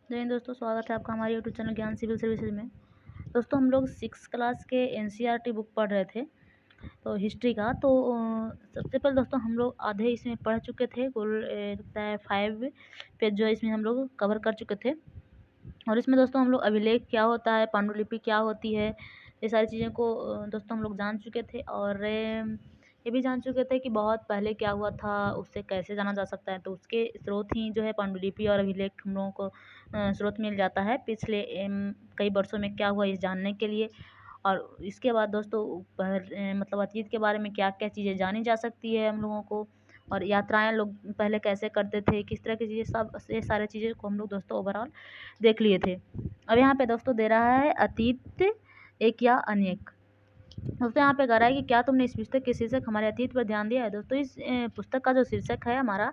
जय हिंद दोस्तों, स्वागत है आपका हमारे यूट्यूब चैनल ज्ञान सिविल सर्विसेज में। दोस्तों हम लोग 6 क्लास के एनसीईआरटी बुक पढ़ रहे थे, तो हिस्ट्री का। तो सबसे पहले दोस्तों हम लोग आधे इसमें पढ़ चुके थे, कुल लगता है 5 पेज जो है इसमें हम लोग कवर कर चुके थे। और इसमें दोस्तों हम लोग अभिलेख क्या होता है, पांडुलिपि क्या होती है, ये सारी चीज़ों को दोस्तों हम लोग जान चुके थे। और ये भी जान चुके थे कि बहुत पहले क्या हुआ था, उससे कैसे जाना जा सकता है। तो उसके स्रोत ही जो है पांडुलिपि और अभिलेख हम लोगों को स्रोत मिल जाता है पिछले कई वर्षों में क्या हुआ इस जानने के लिए। और इसके बाद दोस्तों मतलब अतीत के बारे में क्या क्या चीज़ें जानी जा सकती है हम लोगों को, और यात्राएं लोग पहले कैसे करते थे, किस तरह की चीज़ें, सब ये सारी चीज़ें को हम लोग दोस्तों ओवरऑल देख लिए थे। अब यहाँ पे दोस्तों दे रहा है अतीत एक या अनेक। दोस्तों यहाँ पे कह रहा है कि क्या तुमने इस पुस्तक के शीर्षक हमारे अतीत पर ध्यान दिया है। दोस्तों इस पुस्तक का जो शीर्षक है हमारा,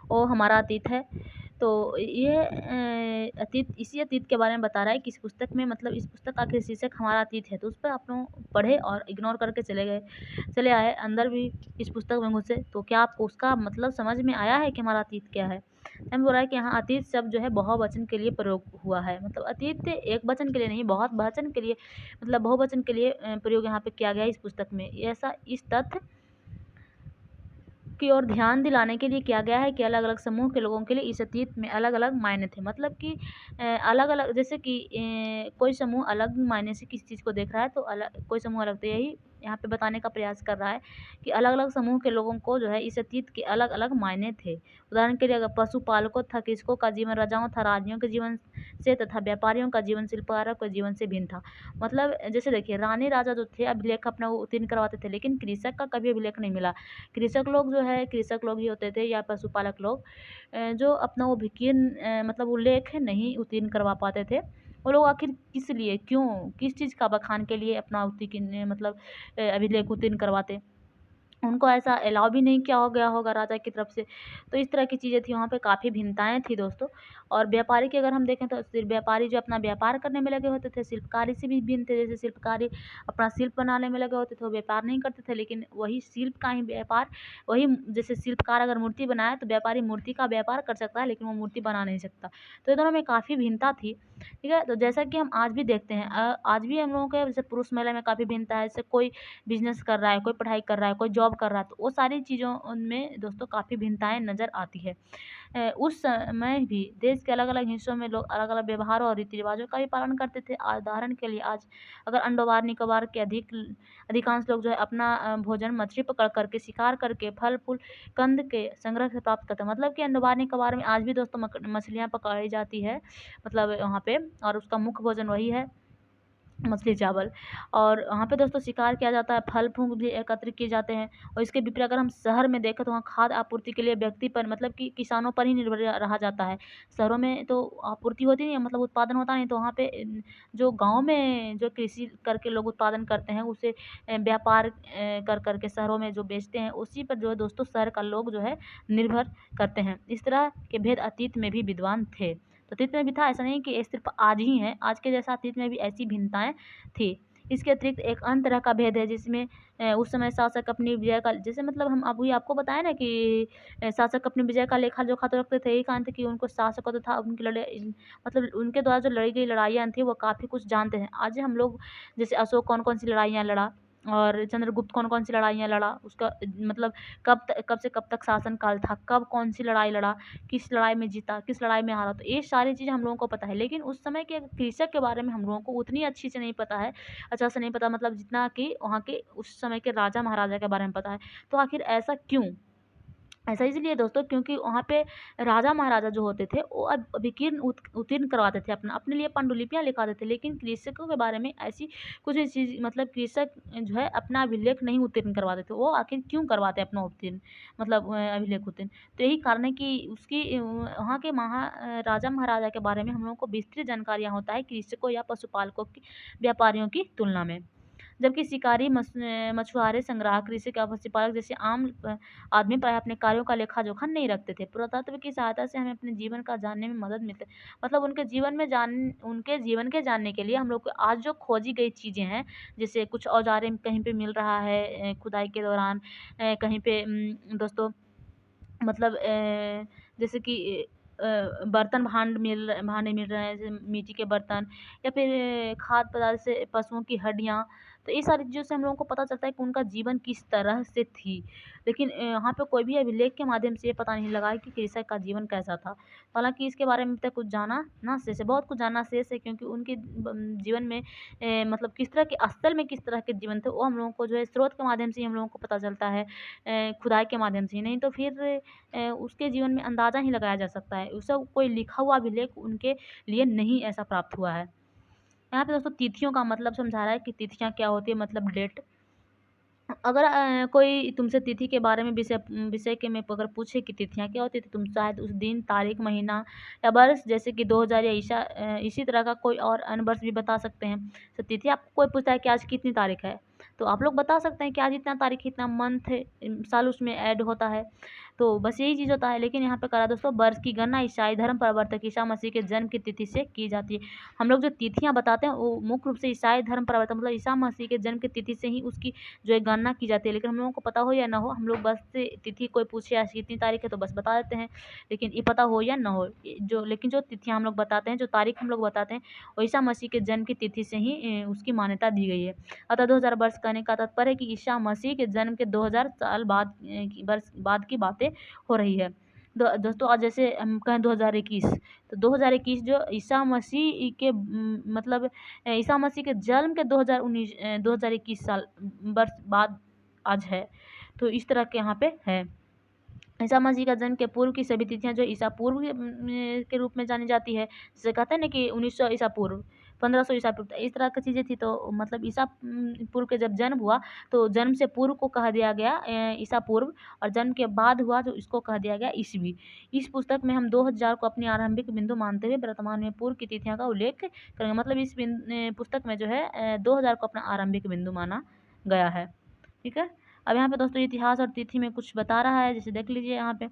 वो हमारा अतीत है। तो ये इसी अतीत के बारे में बता रहा है कि इस पुस्तक में, मतलब इस पुस्तक का आखिर शीर्षक हमारा अतीत है। तो उस पर आप लोग पढ़े और इग्नोर करके चले आए, अंदर भी इस पुस्तक में घुसे। तो क्या आपको उसका मतलब समझ में आया है कि हमारा अतीत क्या है। हम बोल रहा है कि यहाँ अतीत शब्द जो है बहुवचन के लिए प्रयोग हुआ है, मतलब अतीत एक वचन के लिए नहीं, बहुत वचन के लिए, मतलब बहुवचन के लिए प्रयोग यहाँ पे किया गया है इस पुस्तक में। ऐसा इस तथ्य की ओर ध्यान दिलाने के लिए किया गया है कि अलग अलग समूह के लोगों के लिए इस अतीत में अलग अलग मायने थे। मतलब कि अलग अलग, जैसे कि कोई समूह अलग मायने से किसी चीज़ को देख रहा है, तो अलग कोई समूह अलग, तो यही यहाँ पे बताने का प्रयास कर रहा है कि अलग अलग समूह के लोगों को जो है इस अतीत के अलग अलग मायने थे। उदाहरण के लिए अगर पशुपालकों था, कृषकों का जीवन राजाओं था, राजियों के जीवन से, तथा व्यापारियों का जीवन शिल्पकारों के जीवन से भिन्न था। मतलब जैसे देखिए, रानी राजा जो थे अभिलेख अपना वो उत्तीर्ण करवाते थे, लेकिन कृषक का कभी अभिलेख नहीं मिला। कृषक लोग जो है, कृषक लोग ही होते थे या पशुपालक लोग, जो अपना वो विकीर्ण मतलब उल्लेख नहीं उत्तीर्ण करवा पाते थे। वो लोग आखिर किस लिए, क्यों, किस चीज़ का बखान के लिए अपना उत्तीर्ण मतलब अभिलेख उत्तीर्ण करवाते, उनको ऐसा अलाउ भी नहीं किया हो गया होगा राजा की तरफ से। तो इस तरह की चीज़ें थी, वहाँ पे काफ़ी भिन्नताएँ थी दोस्तों। और व्यापारी की अगर हम देखें तो सिर्फ व्यापारी जो अपना व्यापार करने में लगे होते थे, शिल्पकारी से भी भिन्न थे। जैसे शिल्पकारी अपना शिल्प बनाने में लगे होते थे, वो व्यापार नहीं करते थे, लेकिन वही शिल्प का ही व्यापार, वही जैसे शिल्पकार अगर मूर्ति बनाए तो व्यापारी मूर्ति का व्यापार कर सकता है, लेकिन वो मूर्ति बना नहीं सकता। तो ये दोनों में काफ़ी भिन्नता थी, ठीक है। तो जैसा कि हम आज भी देखते हैं, आज भी हम लोगों के जैसे पुरुष महिला में काफ़ी भिन्नता है। जैसे कोई बिजनेस कर रहा है, कोई पढ़ाई कर रहा है, कोई जॉब कर रहा है, तो वो सारी चीज़ों उनमें दोस्तों काफ़ी भिन्नताएँ नज़र आती है। उस समय भी देश के अलग अलग हिस्सों में लोग अलग अलग व्यवहारों और रीति रिवाजों का भी पालन करते थे। उदाहरण के लिए आज अगर अंडोबार निकोबार के अधिकांश लोग जो है अपना भोजन मछली पकड़ करके, शिकार करके, फल फूल कंद के संग्रह से प्राप्त करते हैं। मतलब कि अंडोबार निकोबार में आज भी दोस्तों मछलियाँ पकड़ी जाती है, मतलब वहाँ पे, और उसका मुख्य भोजन वही है, मछली चावल। और वहाँ पे दोस्तों शिकार किया जाता है, फल फूल भी एकत्रित किए जाते हैं। और इसके विपरीत अगर हम शहर में देखें तो वहाँ खाद्य आपूर्ति के लिए व्यक्ति पर, मतलब कि किसानों पर ही निर्भर रहा जाता है। शहरों में तो आपूर्ति होती नहीं है, मतलब उत्पादन होता नहीं, तो वहाँ पे जो गांव में जो कृषि करके लोग उत्पादन करते हैं, उसे व्यापार कर करके शहरों में जो बेचते हैं, उसी पर जो है दोस्तों शहर का लोग जो है निर्भर करते हैं। इस तरह के भेद अतीत में भी विद्वान थे। तो अतीत में भी था, ऐसा नहीं कि ये सिर्फ आज ही है, आज के जैसा अतीत में भी ऐसी भिन्नताएं थी। इसके अतिरिक्त एक अन्य तरह का भेद है जिसमें उस समय शासक अपनी विजय का, जैसे मतलब हम अभी आपको बताया ना कि शासक अपनी विजय का लेखा जोखा तो रखते थे। यही कारण था कि उनको शासकों तथा उनकी मतलब उनके द्वारा जो लड़ी गई लड़ाइयाँ थी वो काफ़ी कुछ जानते हैं। आज हम लोग जैसे अशोक कौन कौन सी लड़ाइयाँ लड़ा, और चंद्रगुप्त कौन कौन सी लड़ाइयाँ लड़ा, उसका मतलब कब से कब तक शासन काल था, कब कौन सी लड़ाई लड़ा, किस लड़ाई में जीता, किस लड़ाई में हारा, तो ये सारी चीज़ें हम लोगों को पता है। लेकिन उस समय के कृषक के बारे में हम लोगों को उतनी अच्छी से नहीं पता है, अच्छा से नहीं पता, मतलब जितना कि वहाँ के उस समय के राजा महाराजा के बारे में पता है। तो आखिर ऐसा क्यों? ऐसा इसलिए दोस्तों क्योंकि वहाँ पे राजा महाराजा जो होते थे वो अब विकीर्ण उत्तीर्ण करवाते थे, अपने लिए पांडुलिपियाँ लिखवाते थे। लेकिन कृषकों के बारे में ऐसी कुछ भी चीज़, मतलब कृषक जो है अपना अभिलेख नहीं उत्तीर्ण करवाते थे। वो आखिर क्यों करवाते अपना उत्तीर्ण, मतलब अभिलेख उत्तीर्ण। तो यही कारण है कि उसकी वहाँ के राजा महाराजा के बारे में हम लोगों को विस्तृत जानकारियाँ होता है कृषकों या पशुपालकों की, व्यापारियों की तुलना में। जबकि शिकारी, मछुआरे, संग्राहक, कृषि का पशुपालक जैसे आम आदमी प्राय अपने कार्यों का लेखा-जोखा नहीं रखते थे। पुरातत्व की सहायता से हमें अपने जीवन का जानने में मदद मिलती है। मतलब उनके जीवन के जानने के लिए हम लोग को आज जो खोजी गई चीज़ें हैं, जैसे कुछ औज़ारें कहीं पे मिल रहा है खुदाई के दौरान, कहीं पे दोस्तों मतलब जैसे कि बर्तन भांडे मिल रहे हैं, जैसे मिट्टी के बर्तन या फिर खाद्य पदार्थ से पशुओं की हड्डियाँ। तो ये सारी चीज़ों से हम लोगों को पता चलता है कि उनका जीवन किस तरह से थी। लेकिन यहाँ पे कोई भी अभिलेख के माध्यम से ये पता नहीं लगा है कि कृषक का जीवन कैसा था। हालाँकि इसके बारे में अभी तक कुछ जाना ना शेष है, बहुत कुछ जानना शेष है, क्योंकि उनके जीवन में मतलब किस तरह के असल में किस तरह के जीवन थे, वो हम लोगों को जो है स्रोत के माध्यम से ही हम लोगों को पता चलता है, खुदाई के माध्यम से ही। नहीं तो फिर उसके जीवन में अंदाज़ा ही लगाया जा सकता है। वो सब कोई लिखा हुआ अभिलेख उनके लिए नहीं ऐसा प्राप्त हुआ है। यहाँ पे दोस्तों तिथियों का मतलब समझा रहा है कि तिथियाँ क्या होती है, मतलब डेट। अगर कोई तुमसे तिथि के बारे में विषय के में अगर पूछे कि तिथियाँ क्या होती है, तो तुम शायद उस दिन, तारीख, महीना या वर्ष, जैसे कि 2000 या इसी तरह का कोई और अन्य वर्ष भी बता सकते हैं। तो तिथि आपको कोई पूछता है कि आज कितनी तारीख है, तो आप लोग बता सकते हैं कि आज इतना तारीख, इतना मंथ है, साल उसमें ऐड होता है। तो बस यही चीज़ होता है। लेकिन यहाँ पे करा दोस्तों, वर्ष की गणना ईसाई धर्म प्रवर्तक ईसा मसीह के जन्म की तिथि से की जाती है। हम लोग जो तिथियाँ बताते हैं वो मुख्य रूप से ईसाई धर्म प्रवर्तक मतलब ईसा मसीह के जन्म की तिथि से ही उसकी जो है गणना की जाती है। लेकिन हम लोगों को पता हो या ना हो, हम लोग बस से तिथि कोई पूछे आज कितनी तारीख है तो बस बता देते हैं। लेकिन ये पता हो या ना हो, लेकिन जो तिथियाँ हम लोग बताते हैं, जो तारीख हम लोग बताते हैं, वो ईसा मसीह के जन्म की तिथि से ही उसकी मान्यता दी गई है। अतः 2000 वर्ष कहने का तात्पर्य है कि ईसा मसीह के जन्म के 2000 साल वर्ष बाद की बातें हो रही है। दोस्तों आज जैसे हम कहें 2021, तो 2021 जो ईसा मसीह के मतलब ईसा मसीह के जन्म के 2021 साल वर्ष बाद आज है। तो इस तरह के यहाँ पे है। ईसा मसीह का जन्म के पूर्व की सभी तिथियां जो ईसा पूर्व के रूप में जानी जाती है, जैसे कहते हैं ना कि 1900 ईसा पूर्व, 1500 ईसा पूर्व, इस तरह की चीज़ें थी। तो मतलब ईसा पूर्व के जब जन्म हुआ तो जन्म से पूर्व को कहा दिया गया ईसा पूर्व, और जन्म के बाद हुआ तो इसको कहा दिया गया ईसवी। इस पुस्तक में हम 2000 को अपनी आरंभिक बिंदु मानते हुए वर्तमान में पूर्व की तिथियां का उल्लेख करेंगे। मतलब इस पुस्तक में जो है 2000 को अपना आरंभिक बिंदु माना गया है। ठीक है। अब यहाँ पे दोस्तों इतिहास और तिथि में कुछ बता रहा है, जैसे देख लीजिए यहाँ पे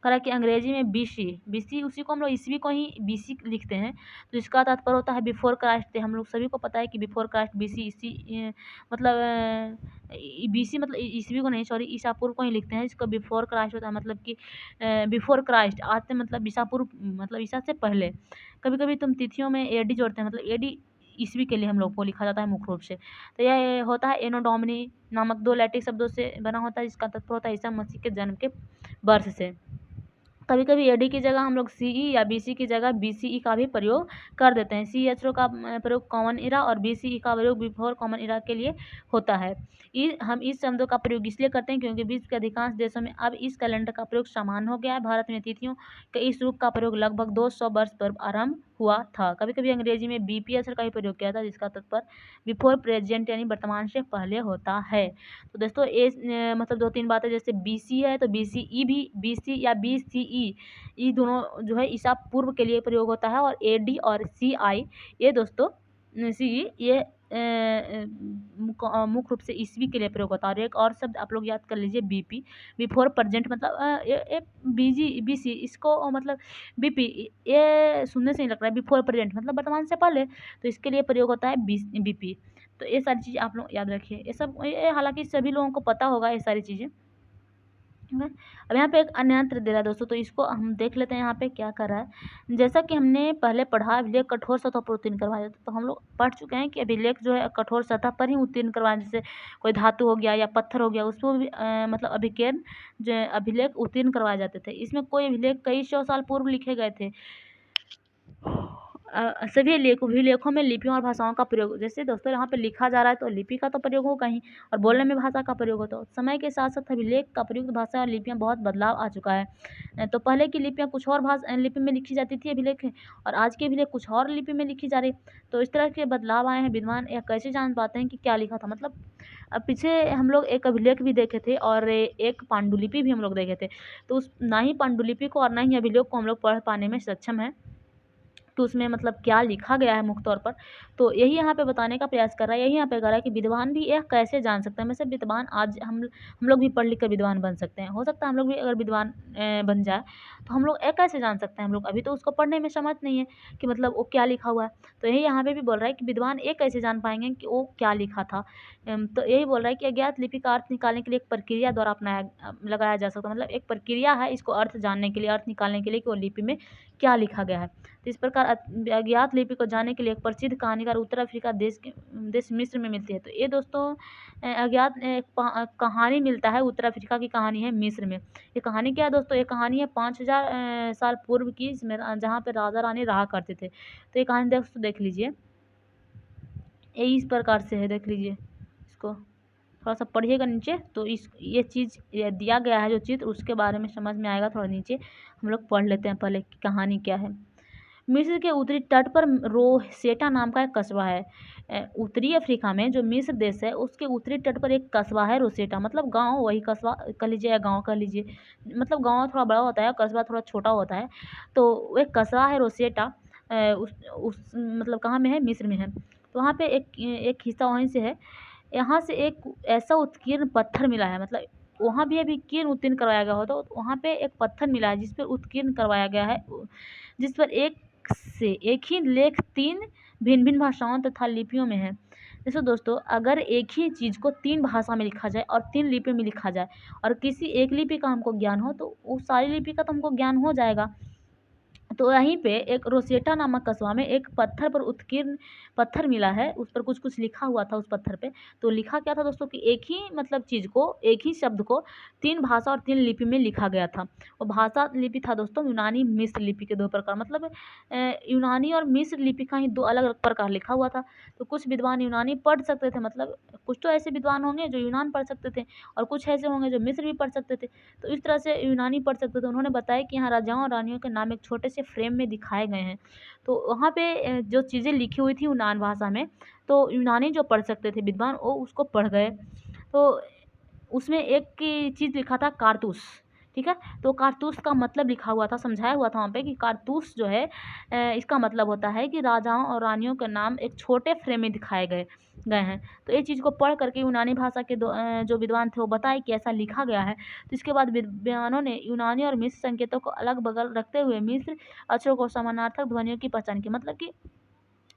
करा कि अंग्रेजी में बीसी उसी को हम लोग ईस्वी को ही बीसी लिखते हैं। तो इसका तात्पर्य होता है बिफोर क्राइस्ट। हम लोग सभी को पता है कि बिफोर क्राइस्ट बीसी मतलब बीसी मतलब ईस्वी को नहीं, सॉरी, ईसा पूर्व को ही लिखते हैं। इसका बिफोर क्राइस्ट होता है, मतलब कि बिफोर क्राइस्ट, आज से मतलब ईसा पूर्व मतलब ईसा से पहले। कभी कभी तुम तिथियों में एडी जोड़ते हैं, मतलब एडी ईस्वी के लिए हम लोग को लिखा जाता है मुख्य रूप से। तो यह होता है एनो डोमिनी नामक दो लैटिन शब्दों से बना होता है, जिसका तात्पर्य होता है ईसा मसीह के जन्म के वर्ष से। कभी कभी एडी की जगह हम लोग सीई या बीसी की जगह बीसीई का भी प्रयोग कर देते हैं। सीएचओ का प्रयोग कॉमन इरा और बीसीई का प्रयोग बिफोर कॉमन इरा के लिए होता है। हम इस शब्दों का प्रयोग इसलिए करते हैं क्योंकि विश्व के अधिकांश देशों में अब इस कैलेंडर का प्रयोग सामान्य हो गया है। भारत में तिथियों के इस रूप का प्रयोग लगभग 200 वर्ष पर आरंभ हुआ था। कभी कभी अंग्रेजी में बीपी अक्षर का भी प्रयोग किया था, जिसका तात्पर्य बिफोर प्रेजेंट यानी वर्तमान से पहले होता है। तो दोस्तों मतलब दो तीन बातें, जैसे बीसी है तो बीसीई भी, बीसी या बीसीई ये दोनों जो है ईसा पूर्व के लिए प्रयोग होता है, और एडी और सीआई ये दोस्तों सीई ये मुख्य रूप से ईस्वी के लिए प्रयोग होता है। और एक और शब्द आप लोग याद कर लीजिए, बीपी, बिफोर प्रेजेंट, मतलब बीसी इसको मतलब बीपी ये सुनने से ही लग रहा है बिफोर प्रेजेंट मतलब वर्तमान से पहले, तो इसके लिए प्रयोग होता है बीपी। तो ये सारी चीज़ें आप लोग याद रखिए। ये सब हालांकि सभी लोगों को पता होगा ये सारी चीज़ें। अब यहाँ पे एक अन्य यंत्र दे रहा है दोस्तों, तो इसको हम देख लेते हैं यहाँ पे क्या कर रहा है। जैसा कि हमने पहले पढ़ा, अभिलेख कठोर सतह पर उत्तीर्ण करवाया जाता है। तो हम लोग पढ़ चुके हैं कि अभिलेख जो है कठोर सतह पर ही उत्तीर्ण करवाया, जैसे कोई धातु हो गया या पत्थर हो गया, उसको भी मतलब अभिकेन जो अभिलेख उत्तीर्ण करवाए जाते थे। इसमें कोई अभिलेख कई 100 साल पूर्व लिखे गए थे। सभी अभिलेखों में लिपियों और भाषाओं का प्रयोग, जैसे दोस्तों यहाँ पे लिखा जा रहा है तो लिपि का तो प्रयोग होगा ही, और बोलने में भाषा का प्रयोग होता है। समय के साथ साथ अभिलेख का प्रयुक्त भाषा और लिपियाँ बहुत बदलाव आ चुका है। तो पहले की लिपियाँ कुछ और लिपि में लिखी जाती थी अभिलेख, और आज की अभिलेख कुछ और लिपि में लिखी जा रही। तो इस तरह के बदलाव आए हैं। विद्वान या कैसे जान पाते हैं कि क्या लिखा था, मतलब अब पीछे हम लोग एक अभिलेख भी देखे थे और एक पांडुलिपि भी हम लोग देखे थे। तो उस ना ही पांडुलिपि को और ना ही अभिलेख को हम लोग पढ़ पाने में सक्षम है। कि उसमें मतलब क्या लिखा गया है मुख्य तौर पर। तो यही यहाँ पे बताने का प्रयास कर रहा है, यही यहाँ पे कह रहा है कि विद्वान भी यह कैसे जान सकते हैं। वैसे विद्वान आज हम लोग भी पढ़ लिख कर विद्वान बन सकते हैं। हो सकता है हम लोग भी अगर विद्वान बन जाए तो हम लोग ये कैसे जान सकते हैं, हम लोग अभी तो उसको पढ़ने में समझ नहीं है कि मतलब वो क्या लिखा हुआ है। तो यही यहाँ पे भी बोल रहा है कि विद्वान ये कैसे जान पाएंगे कि वो क्या लिखा था। तो यही बोल रहा है कि अज्ञात लिपि का अर्थ निकालने के लिए एक प्रक्रिया द्वारा लगाया जा सकता है। मतलब एक प्रक्रिया है इसको अर्थ जानने के लिए, अर्थ निकालने के लिए कि वो लिपि में क्या लिखा गया है। तो इस प्रकार अज्ञात लिपि को जानने के लिए एक प्रसिद्ध कहानीकार उत्तर अफ्रीका देश मिस्र में मिलती है। तो ये दोस्तों अज्ञात कहानी मिलता है, उत्तर अफ्रीका की कहानी है मिस्र में। ये कहानी क्या है दोस्तों, ये कहानी है 5000 साल पूर्व की, इसमें जहाँ पे राजा रानी रहा करते थे। तो ये कहानी दोस्तों देख लीजिए, ये इस प्रकार से है, देख लीजिए इसको थोड़ा सा पढ़िएगा नीचे। तो ये चीज़ दिया गया है जो चित्र, उसके बारे में समझ में आएगा। थोड़ा नीचे हम लोग पढ़ लेते हैं पहले कि कहानी क्या है। मिस्र के उत्तरी तट पर रोसेटा नाम का एक कस्बा है। उत्तरी अफ्रीका में जो मिस्र देश है उसके उत्तरी तट पर एक कस्बा है रोसेटा, मतलब गांव, वही कस्बा कह लीजिए या गांव कह लीजिए। मतलब गांव थोड़ा बड़ा होता है, कस्बा थोड़ा छोटा होता है। तो एक कस्बा है रोसेटा, उस मतलब कहाँ में है, मिस्र में है। तो वहाँ पे एक हिस्सा वहीं से है। यहाँ से एक ऐसा उत्कीर्ण पत्थर मिला है, मतलब वहाँ भी अभी उत्कीर्ण उत्तीर्ण करवाया गया हो, तो वहाँ पे एक पत्थर मिला है जिस पर उत्कीर्ण करवाया गया है, जिस पर एक ही लेख 3 भिन्न-भिन्न भाषाओं तथा लिपियों में है। जैसे दोस्तों अगर एक ही चीज़ को 3 भाषा में लिखा जाए और 3 लिपि में लिखा जाए और किसी एक लिपि का हमको ज्ञान हो तो उस सारी लिपि का तो हमको ज्ञान हो जाएगा। तो वहीं पे एक रोसेटा नामक कस्बा में एक पत्थर पर उत्कीर्ण पत्थर मिला है, उस पर कुछ लिखा हुआ था उस पत्थर पे। तो लिखा क्या था दोस्तों कि एक ही मतलब चीज़ को, एक ही शब्द को 3 भाषा और 3 लिपि में लिखा गया था। और भाषा लिपि था दोस्तों यूनानी मिस्र लिपि के 2 प्रकार, मतलब यूनानी और मिस्र लिपि का ही 2 अलग-अलग प्रकार लिखा हुआ था। तो कुछ विद्वान यूनानी पढ़ सकते थे, मतलब कुछ तो ऐसे विद्वान होंगे जो यूनान पढ़ सकते थे और कुछ ऐसे होंगे जो मिस्र भी पढ़ सकते थे। तो इस तरह से यूनानी पढ़ सकते थे। उन्होंने बताया कि यहाँ राजाओं और रानियों के नाम एक छोटे से फ्रेम में दिखाए गए हैं। तो वहाँ पे जो चीज़ें लिखी हुई थी यूनान भाषा में, तो यूनानी जो पढ़ सकते थे विद्वान वो उसको पढ़ गए। तो उसमें एक की चीज़ लिखा था कारतूस, ठीक है। तो कारतूस का मतलब लिखा हुआ था, समझाया हुआ था वहाँ पे कि कारतूस जो है इसका मतलब होता है कि राजाओं और रानियों के नाम एक छोटे फ्रेम में दिखाए गए गए हैं। तो ये चीज़ को पढ़ करके यूनानी भाषा के जो विद्वान थे वो बताए कि ऐसा लिखा गया है। तो इसके बाद विद्वानों ने यूनानी और मिस्र संकेतों को अलग बगल रखते हुए मिस्र अक्षरों को समानार्थक ध्वनियों की पहचान की। मतलब कि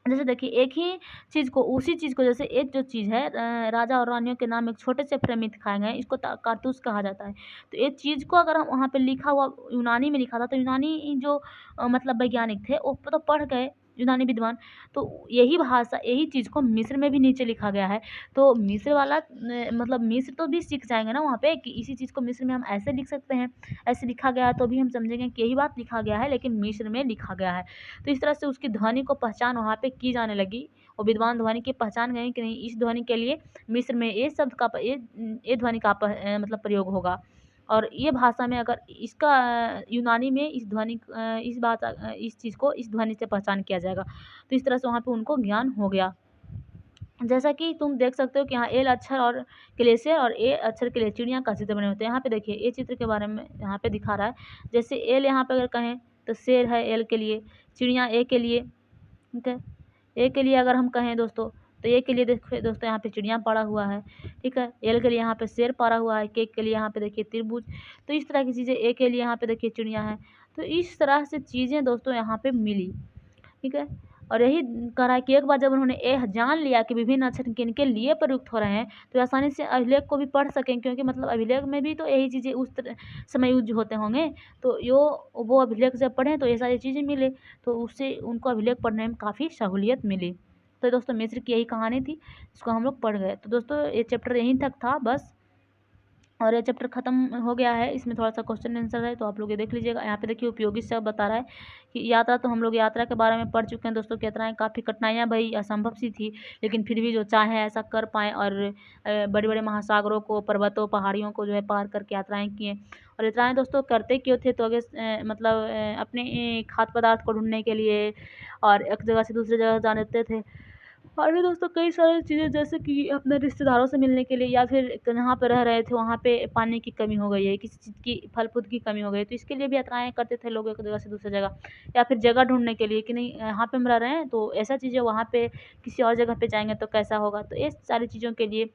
जैसे देखिए एक ही चीज़ को, उसी चीज़ को, जैसे एक जो चीज़ है राजा और रानियों के नाम एक छोटे से फ्रेम में दिखाए गए हैं, इसको कारतूस कहा जाता है। तो एक चीज़ को अगर हम वहाँ पे लिखा हुआ यूनानी में लिखा था, तो यूनानी जो मतलब वैज्ञानिक थे वो तो पढ़ गए, यूनानी विद्वान। तो यही भाषा, यही चीज़ को मिस्र में भी नीचे लिखा गया है। तो मिस्र वाला मतलब मिस्र तो भी सीख जाएंगे ना वहाँ पे कि इसी चीज़ को मिस्र में हम ऐसे लिख सकते हैं, ऐसे लिखा गया है, तो भी हम समझेंगे कि यही बात लिखा गया है लेकिन मिस्र में लिखा गया है। तो इस तरह से उसकी ध्वनि को पहचान वहाँ पे की जाने लगी और विद्वान ध्वनि की पहचान गए कि नहीं, इस ध्वनि के लिए मिस्र में ये शब्द का ये ध्वनि का मतलब प्रयोग होगा। और ये भाषा में अगर इसका यूनानी में इस ध्वनि इस बात इस चीज़ को इस ध्वनि से पहचान किया जाएगा। तो इस तरह से वहाँ पे उनको ज्ञान हो गया। जैसा कि तुम देख सकते हो कि यहाँ एल अक्षर और के लिए शेर और ए अक्षर के लिए चिड़िया का चित्र बने होते हैं। यहाँ पे देखिए ये चित्र के बारे में यहाँ पे दिखा रहा है। जैसे एल यहाँ पे अगर कहें तो शेर है एल के लिए, चिड़िया ए के लिए, ठीक है। ए के लिए अगर हम कहें दोस्तों तो ए के लिए देखिए दोस्तों यहाँ पे चिड़िया पड़ा हुआ है, ठीक है। एल के लिए यहाँ पे शेर पड़ा हुआ है, के लिए यहाँ पे देखिए त्रिभुज। तो इस तरह की चीज़ें, ए के लिए यहाँ पे देखिए चिड़िया है। तो इस तरह से चीज़ें दोस्तों यहाँ पे मिली, ठीक है। और यही कह रहा है कि एक बार जब उन्होंने यह जान लिया कि विभिन्न अक्षर किनके लिए प्रयुक्त हो रहे हैं तो आसानी से अभिलेख को भी पढ़ सकें, क्योंकि मतलब अभिलेख में भी तो यही चीज़ें उस समय यूज होते होंगे। तो वो अभिलेख जब पढ़ें तो ये सारी चीज़ें मिले, तो उससे उनको अभिलेख पढ़ने में काफ़ी सहूलियत मिली। तो दोस्तों मिस्र की यही कहानी थी, इसको हम लोग पढ़ गए। तो दोस्तों ये चैप्टर यहीं तक था बस, और ये चैप्टर खत्म हो गया है। इसमें थोड़ा सा क्वेश्चन आंसर है तो आप लोग ये देख लीजिएगा। यहाँ पे देखिए उपयोगी शब्द बता रहा है कि यात्रा, तो हम लोग यात्रा के बारे में पढ़ चुके हैं दोस्तों। यात्राएं काफ़ी कठिनाइयाँ भई, असंभव सी थी, लेकिन फिर भी जो चाहे ऐसा कर पाएँ और बड़े बड़े महासागरों को, पर्वतों, पहाड़ियों को जो है पार करके यात्राएँ किए। और यात्राएँ दोस्तों करते क्यों थे, तो अगर मतलब अपने खाद्य पदार्थ को ढूंढने के लिए और एक जगह से दूसरी जगह जाते थे, और भी दोस्तों कई सारी चीज़ें, जैसे कि अपने रिश्तेदारों से मिलने के लिए, या फिर जहाँ पे रह रहे थे वहाँ पे पानी की कमी हो गई है, किसी चीज़ की फल-फूल की कमी हो गई है, तो इसके लिए भी यात्राएँ करते थे लोग एक जगह से दूसरी जगह, या फिर जगह ढूँढने के लिए कि नहीं यहाँ पे हम रह रहे हैं तो ऐसा चीज़ है, वहाँ पे किसी और जगह पे जाएँगे तो कैसा होगा? तो ये सारी चीज़ों के लिए,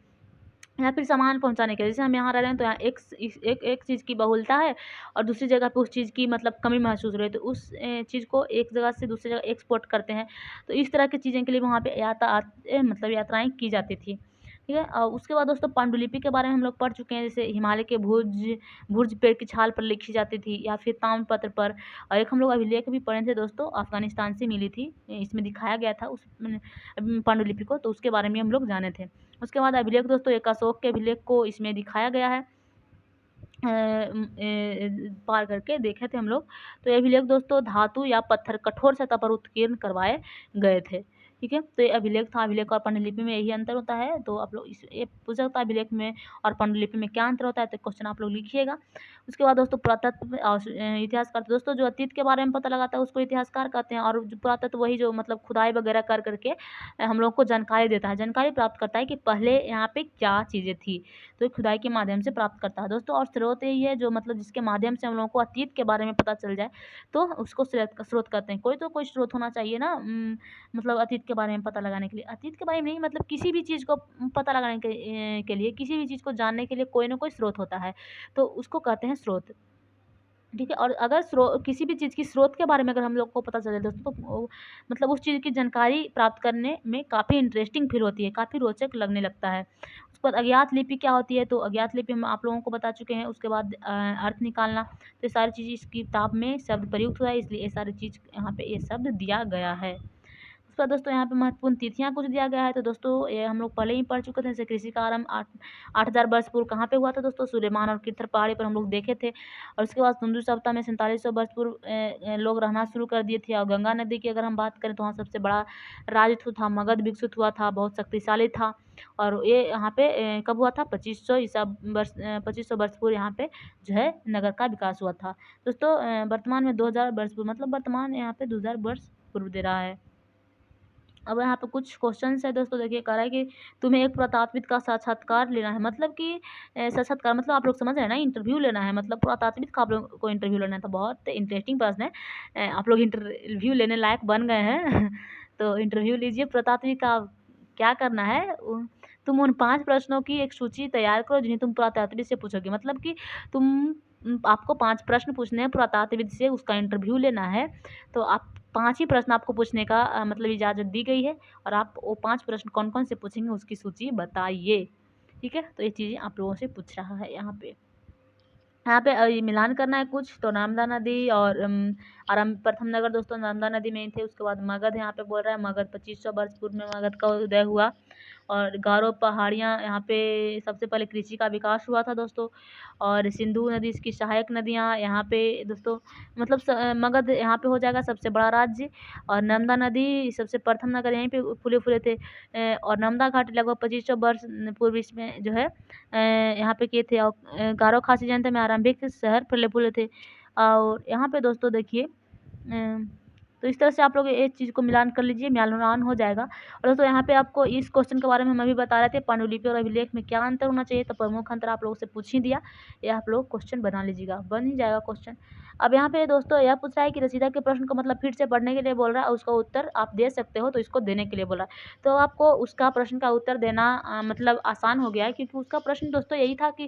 या फिर सामान पहुँचाने के लिए, जैसे हम यहाँ रह रहे हैं तो यहाँ एक चीज़ की बहुलता है और दूसरी जगह पे उस चीज़ की मतलब कमी महसूस हो रही है, तो उस चीज़ को एक जगह से दूसरी जगह एक्सपोर्ट करते हैं। तो इस तरह की चीज़ें के लिए वहाँ पे मतलब यात्राएँ की जाती थी। ठीक है? उसके बाद दोस्तों पांडुलिपि के बारे में हम लोग पढ़ चुके हैं, जैसे हिमालय के भुज भुर्ज पेड़ की छाल पर लिखी जाती थी, या फिर ताम्रपत्र पर, और एक हम लोग अभिलेख भी पढ़े थे दोस्तों, अफ़गानिस्तान से मिली थी। इसमें दिखाया गया था उस पांडुलिपि को, तो उसके बारे में हम लोग जाने थे। उसके बाद अभिलेख दोस्तों, एक अशोक के अभिलेख को इसमें दिखाया गया है। पार करके देखे थे हम लोग। तो ये अभिलेख दोस्तों धातु या पत्थर कठोर सतह पर उत्कीर्ण करवाए गए थे। ठीक है? तो ये अभिलेख था। अभिलेख और पांडुलिपि में यही अंतर होता है। तो आप लोग इस ये पूछा जाता है अभिलेख में और पांडुलिपि में क्या अंतर होता है, तो क्वेश्चन आप लोग लिखिएगा। उसके बाद दोस्तों पुरातत्व और इतिहासकार, तो दोस्तों जो अतीत के बारे में पता लगाता है उसको इतिहासकार कहते हैं, और जो पुरातत्व वही जो मतलब खुदाई वगैरह कर करके हम लोग को जानकारी देता है, जानकारी प्राप्त करता है कि पहले यहाँ पे क्या चीज़ें थी। तो ये खुदाई के माध्यम से प्राप्त करता है दोस्तों। और स्रोत यही है जो मतलब जिसके माध्यम से हम लोगों को अतीत के बारे में पता चल जाए, तो उसको स्रोत कहते हैं। कोई स्रोत होना चाहिए ना, मतलब अतीत के बारे में पता लगाने के लिए। अतीत के बारे में नहीं, मतलब किसी भी चीज़ को पता लगाने के लिए, किसी भी चीज़ को जानने के लिए कोई ना कोई स्रोत होता है, तो उसको कहते हैं स्रोत। ठीक है? और अगर किसी भी चीज़ की स्रोत के बारे में अगर हम लोग को पता चले दोस्तों, तो मतलब उस चीज़ की जानकारी प्राप्त करने में काफ़ी इंटरेस्टिंग फ़ील होती है, काफ़ी रोचक लगने लगता है। उसके बाद अज्ञात लिपि क्या होती है, तो अज्ञात लिपि हम आप लोगों को बता चुके हैं। उसके बाद अर्थ निकालना, तो ये सारी चीज़ इस किताब में शब्द प्रयुक्त हुआ है, इसलिए ये सारी चीज़ यहाँ पे ये शब्द दिया गया है। उसके बाद दोस्तों यहाँ पे महत्वपूर्ण तिथियाँ कुछ दिया गया है, तो दोस्तों ये हम लोग पहले ही पढ़ चुके थे। जैसे कृषि का आरंभ 8,000 वर्ष पूर्व कहाँ पे हुआ था दोस्तों? सुलेमान और किथर पहाड़ी पर हम लोग देखे थे। और उसके बाद सिंधु सभ्यता में 4700 वर्ष पूर्व लोग रहना शुरू कर दिए थे। और गंगा नदी की अगर हम बात करें तो वहाँ सबसे बड़ा राजत्व था, मगध विकसित हुआ था, बहुत शक्तिशाली था। और ये यहाँ पे कब हुआ था? 2500 वर्ष पूर्व यहाँ पे जो है नगर का विकास हुआ था। दोस्तों वर्तमान में 2000 वर्ष पूर्व, मतलब वर्तमान यहाँ पे 2000 वर्ष पूर्व दे रहा है। अब यहाँ पे कुछ क्वेश्चंस है दोस्तों, देखिए कह रहा है कि तुम्हें एक पुरातात्विक का साक्षात्कार लेना है, मतलब कि साक्षात्कार मतलब आप लोग समझ रहे हैं ना, इंटरव्यू लेना है, मतलब पुरातात्विक का आप लोग को इंटरव्यू लेना है। तो बहुत इंटरेस्टिंग प्रश्न है, आप लोग इंटरव्यू लेने लायक बन गए हैं तो इंटरव्यू लीजिए। पुरातात्विक का क्या करना है, तुम उन 5 प्रश्नों की एक सूची तैयार करो जिन्हें तुम पुरातात्विक से पूछोगे, मतलब कि तुम आपको 5 प्रश्न पूछने हैं पुरातात्विक से, उसका इंटरव्यू लेना है। तो आप 5 ही प्रश्न आपको पूछने का मतलब इजाज़त दी गई है, और आप वो 5 प्रश्न कौन-कौन से पूछेंगे उसकी सूची बताइए। ठीक है? तो ये चीज़ें आप लोगों से पूछ रहा है यहाँ पे। यहाँ पे ये मिलान करना है कुछ, तो नर्मदा नदी और प्रथम नगर दोस्तों नर्मदा नदी में ही थे। उसके बाद मगध यहाँ पे बोल रहा है, मगध 2500 वर्ष पूर्व में मगध का उदय हुआ। और गारो पहाड़ियाँ यहाँ पे सबसे पहले कृषि का विकास हुआ था दोस्तों। और सिंधु नदी इसकी सहायक नदियाँ यहाँ पे दोस्तों, मतलब मगध यहाँ पे हो जाएगा सबसे बड़ा राज्य। और नर्मदा नदी सबसे प्रथम नगर यहीं पे फूले थे। और नर्मदा घाटी लगभग 2500 वर्ष पूर्व इसमें जो है यहाँ पे किए थे। और गारो खासी जनता में आरंभिक शहर फूले थे। और यहाँ पे दोस्तों देखिए तो इस तरह से आप लोग एक चीज़ को मिलान कर लीजिए, मिलान हो जाएगा। और दोस्तों यहाँ पे आपको इस क्वेश्चन के बारे में हम अभी बता रहे थे, पांडुलिपि और अभिलेख में क्या अंतर होना चाहिए, तो प्रमुख अंतर आप लोगों से पूछ ही दिया। ये आप लोग क्वेश्चन बना लीजिएगा, बन ही जाएगा क्वेश्चन। अब यहाँ पे दोस्तों यह पूछ रहा है कि रचयिता के प्रश्न को मतलब फिर से पढ़ने के लिए बोल रहा है, उसका उत्तर आप दे सकते हो, तो इसको देने के लिए बोला है। तो आपको उसका प्रश्न का उत्तर देना मतलब आसान हो गया है, क्योंकि उसका प्रश्न दोस्तों यही था कि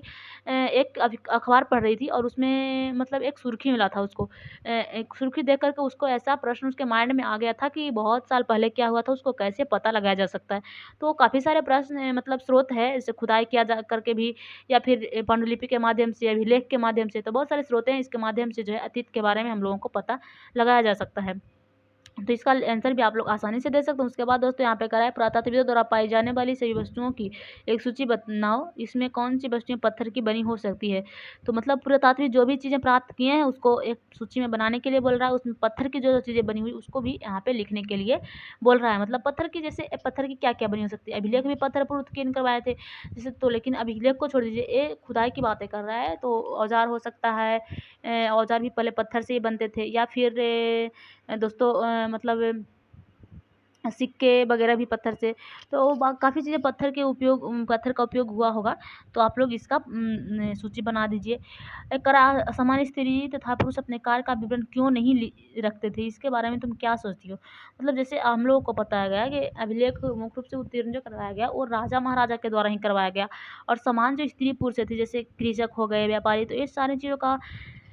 एक अखबार पढ़ रही थी और उसमें मतलब एक सुर्खी मिला था उसको। एक सुर्खी देख कर के उसको ऐसा प्रश्न उसके माइंड में आ गया था कि बहुत साल पहले क्या हुआ था, उसको कैसे पता लगाया जा सकता है। तो काफ़ी सारे प्रश्न मतलब स्रोत है, जैसे खुदाई किया जा करके भी, या फिर पांडुलिपि के माध्यम से, अभिलेख के माध्यम से, तो बहुत सारे स्रोत हैं, इसके माध्यम से जो है अतीत के बारे में हम लोगों को पता लगाया जा सकता है। तो इसका आंसर भी आप लोग आसानी से दे सकते हो। उसके बाद दोस्तों यहाँ पे करा है पुरातात्विकों द्वारा पाई जाने वाली सभी वस्तुओं की एक सूची बनाओ, इसमें कौन सी वस्तुएं पत्थर की बनी हो सकती है। तो मतलब पुरातात्विक जो भी चीज़ें प्राप्त किए हैं उसको एक सूची में बनाने के लिए बोल रहा है। उसमें पत्थर की जो चीज़ें बनी हुई उसको भी यहाँ पे लिखने के लिए बोल रहा है। मतलब पत्थर की, जैसे पत्थर की क्या क्या बनी हो सकती है, अभिलेख भी पत्थर पर उत्कीर्ण करवाए थे जैसे, तो लेकिन अभिलेख को छोड़ दीजिए, ये खुदाई की बातें कर रहा है। तो औजार हो सकता है, औजार भी पहले पत्थर से ही बनते थे, या फिर दोस्तों मतलब सिक्के वगैरह भी पत्थर से, तो काफ़ी चीज़ें पत्थर का उपयोग हुआ होगा। तो आप लोग इसका सूची बना दीजिए। सामान्य स्त्री तथा पुरुष अपने कार्य का विवरण क्यों नहीं रखते थे, इसके बारे में तुम क्या सोचती हो? मतलब जैसे हम लोगों को बताया गया कि अभिलेख मुख्य रूप से उत्तीर्ण जो करवाया गया वो राजा महाराजा के द्वारा ही करवाया गया, और समान जो स्त्री पुरुष थे जैसे कृषक हो गए, व्यापारी, तो ये सारी चीज़ों का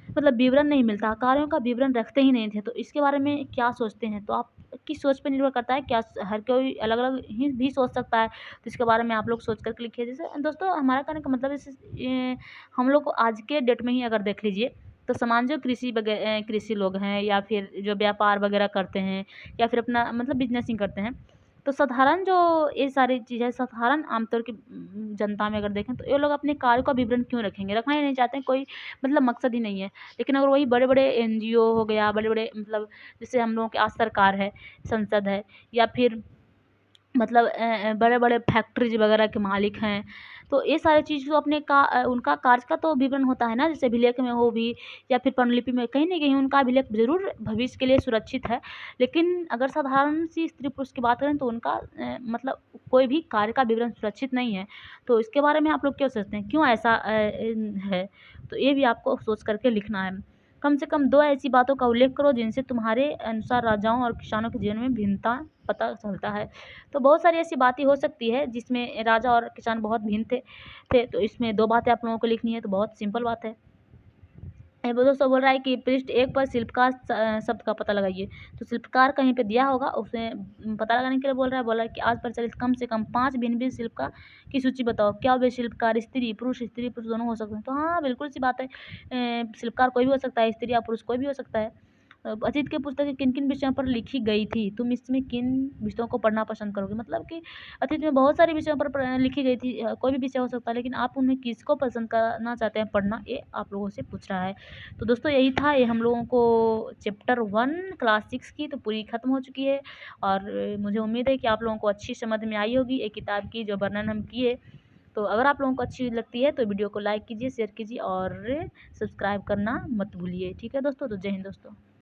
मतलब विवरण नहीं मिलता, कार्यों का विवरण रखते ही नहीं थे। तो इसके बारे में क्या सोचते हैं? तो आपकी सोच पे निर्भर करता है, क्या हर कोई अलग-अलग ही भी सोच सकता है। तो इसके बारे में आप लोग सोच कर के लिखिए। जैसे दोस्तों हमारा कहने का मतलब जैसे हम लोग को आज के डेट में ही अगर देख लीजिए, तो समान जो कृषि लोग हैं या फिर जो व्यापार वगैरह करते हैं या फिर अपना मतलब बिज़नेसिंग करते हैं, तो साधारण जो ये सारी चीज़ें साधारण आमतौर की जनता में अगर देखें तो ये लोग अपने कार्य का विवरण क्यों रखेंगे? रखना ही नहीं चाहते हैं, कोई मतलब मकसद ही नहीं है। लेकिन अगर वही बड़े-बड़े एनजीओ हो गया, बड़े-बड़े मतलब जैसे हम लोगों के आज सरकार है, संसद है, या फिर मतलब बड़े-बड़े फैक्ट्रीज़ वगैरह के मालिक हैं, तो ये सारी चीज़ जो उनका कार्य का तो विवरण होता है ना, जैसे अभिलेख में हो भी या फिर पांडुलिपि में, कहीं न कहीं उनका अभिलेख ज़रूर भविष्य के लिए सुरक्षित है। लेकिन अगर साधारण सी स्त्री-पुरुष की बात करें तो उनका मतलब कोई भी कार्य का विवरण सुरक्षित नहीं है। तो इसके बारे में आप लोग क्या सोचते हैं? क्यों ऐसा है? तो ये भी आपको सोच कर के लिखना है। कम से कम 2 ऐसी बातों का उल्लेख करो जिनसे तुम्हारे अनुसार राजाओं और किसानों के जीवन में भिन्नता पता चलता है। तो बहुत सारी ऐसी बातें हो सकती है जिसमें राजा और किसान बहुत भिन्न थे, तो इसमें 2 बातें आप लोगों को लिखनी है, तो बहुत सिंपल बात है। वो दोस्तों बोल रहा है कि पृष्ठ 1 पर शिल्पकार शब्द का पता लगाइए। तो शिल्पकार कहीं पे दिया होगा, उसमें पता लगाने के लिए बोल रहा है कि आज प्रचलित कम से कम 5 भिन्न-भिन्न शिल्पकार की सूची बताओ। क्या वे शिल्पकार स्त्री पुरुष दोनों हो सकते हैं? तो हाँ, बिल्कुल सी बात है। शिल्पकार कोई भी हो सकता है, स्त्री या पुरुष कोई भी हो सकता है। अतीत की पुस्तकें किन-किन विषयों पर लिखी गई थी? तुम इसमें किन विषयों को पढ़ना पसंद करोगे? मतलब कि अतीत में बहुत सारे विषयों पर लिखी गई थी, कोई भी विषय हो सकता है, लेकिन आप उनमें किसको पसंद करना चाहते हैं पढ़ना, ये आप लोगों से पूछ रहा है। तो दोस्तों यही था, ये हम लोगों को चैप्टर 1 क्लास 6 की तो पूरी खत्म हो चुकी है, और मुझे उम्मीद है कि आप लोगों को अच्छी समझ में आई होगी एक किताब की जो वर्णन हम किए। तो अगर आप लोगों को अच्छी लगती है तो वीडियो को लाइक कीजिए, शेयर कीजिए और सब्सक्राइब करना मत भूलिए। ठीक है दोस्तों? तो जय हिंद दोस्तों।